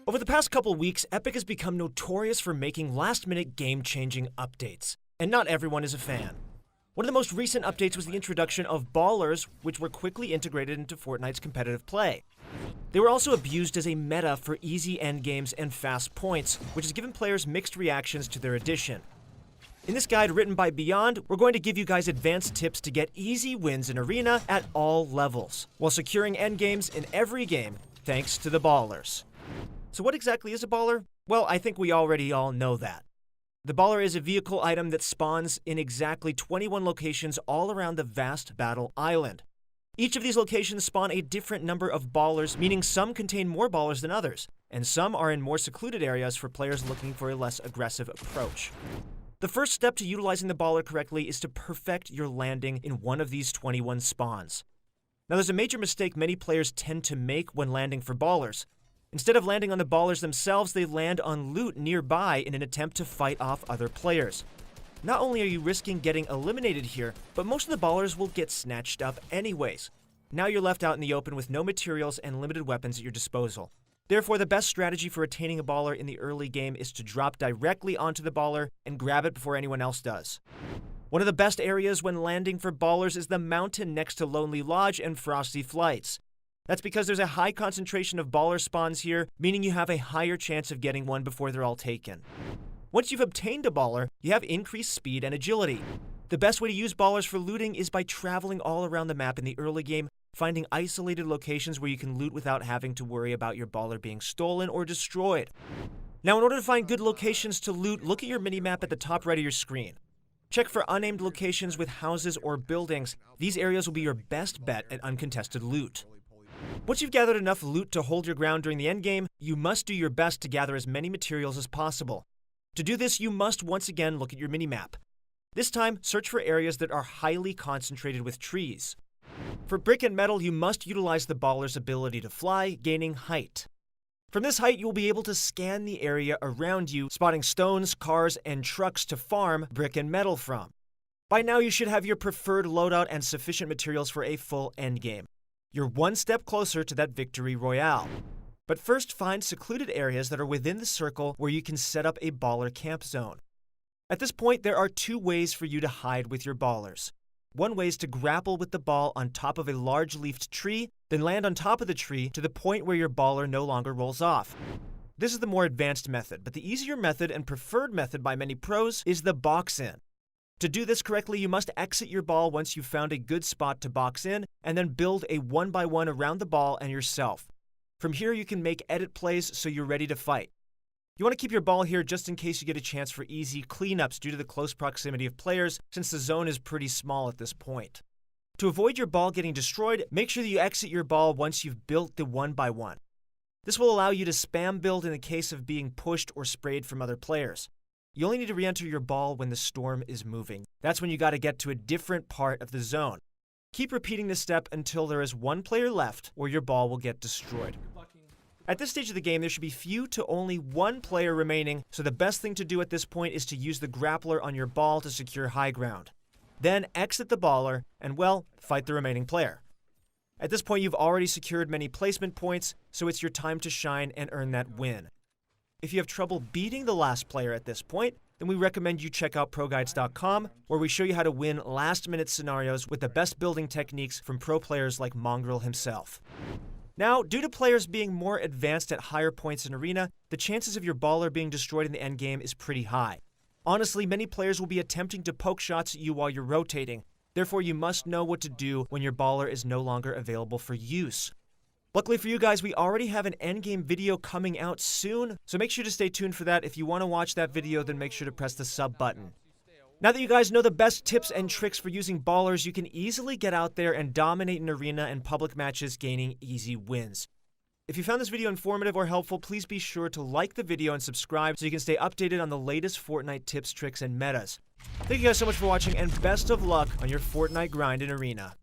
Over the past couple weeks, Epic has become notorious for making last-minute game-changing updates, and not everyone is a fan. One of the most recent updates was the introduction of Ballers, which were quickly integrated into Fortnite's competitive play. They were also abused as a meta for easy endgames and fast points, which has given players mixed reactions to their addition. In this guide written by Beyond, we're going to give you guys advanced tips to get easy wins in Arena at all levels, while securing endgames in every game, thanks to the Ballers. So what exactly is a Baller? Well, I think we already all know that. The Baller is a vehicle item that spawns in exactly 21 locations all around the vast battle island. Each of these locations spawn a different number of Ballers, meaning some contain more Ballers than others, and some are in more secluded areas for players looking for a less aggressive approach. The first step to utilizing the Baller correctly is to perfect your landing in one of these 21 spawns. Now, there's a major mistake many players tend to make when landing for Ballers. Instead of landing on the Ballers themselves, they land on loot nearby in an attempt to fight off other players. Not only are you risking getting eliminated here, but most of the Ballers will get snatched up anyways. Now you're left out in the open with no materials and limited weapons at your disposal. Therefore, the best strategy for attaining a Baller in the early game is to drop directly onto the Baller and grab it before anyone else does. One of the best areas when landing for Ballers is the mountain next to Lonely Lodge and Frosty Flights. That's because there's a high concentration of Baller spawns here, meaning you have a higher chance of getting one before they're all taken. Once you've obtained a Baller, you have increased speed and agility. The best way to use Ballers for looting is by traveling all around the map in the early game, finding isolated locations where you can loot without having to worry about your Baller being stolen or destroyed. Now, in order to find good locations to loot, look at your minimap at the top right of your screen. Check for unnamed locations with houses or buildings. These areas will be your best bet at uncontested loot. Once you've gathered enough loot to hold your ground during the endgame, you must do your best to gather as many materials as possible. To do this, you must once again look at your minimap. This time, search for areas that are highly concentrated with trees. For brick and metal, you must utilize the Baller's ability to fly, gaining height. From this height, you will be able to scan the area around you, spotting stones, cars, and trucks to farm brick and metal from. By now, you should have your preferred loadout and sufficient materials for a full endgame. You're one step closer to that victory royale. But first, find secluded areas that are within the circle where you can set up a Baller camp zone. At this point, there are two ways for you to hide with your Ballers. One way is to grapple with the ball on top of a large leafed tree, then land on top of the tree to the point where your Baller no longer rolls off. This is the more advanced method, but the easier method and preferred method by many pros is the box in. To do this correctly, you must exit your ball once you've found a good spot to box in, and then build a 1x1 around the ball and yourself. From here, you can make edit plays so you're ready to fight. You want to keep your ball here just in case you get a chance for easy cleanups due to the close proximity of players, since the zone is pretty small at this point. To avoid your ball getting destroyed, make sure that you exit your ball once you've built the 1x1. This will allow you to spam build in the case of being pushed or sprayed from other players. You only need to re-enter your ball when the storm is moving. That's when you got to get to a different part of the zone. Keep repeating this step until there is one player left, or your ball will get destroyed. At this stage of the game, there should be few to only one player remaining, so the best thing to do at this point is to use the grappler on your ball to secure high ground. Then exit the Baller and, well, fight the remaining player. At this point, you've already secured many placement points, so it's your time to shine and earn that win. If you have trouble beating the last player at this point, then we recommend you check out ProGuides.com, where we show you how to win last-minute scenarios with the best building techniques from pro players like Mongrel himself. Now, due to players being more advanced at higher points in Arena, the chances of your Baller being destroyed in the endgame is pretty high. Honestly, many players will be attempting to poke shots at you while you're rotating. Therefore, you must know what to do when your Baller is no longer available for use. Luckily for you guys, we already have an endgame video coming out soon, so make sure to stay tuned for that. If you want to watch that video, then make sure to press the sub button. Now that you guys know the best tips and tricks for using Ballers, you can easily get out there and dominate an arena and public matches, gaining easy wins. If you found this video informative or helpful, please be sure to like the video and subscribe so you can stay updated on the latest Fortnite tips, tricks, and metas. Thank you guys so much for watching, and best of luck on your Fortnite grind in Arena.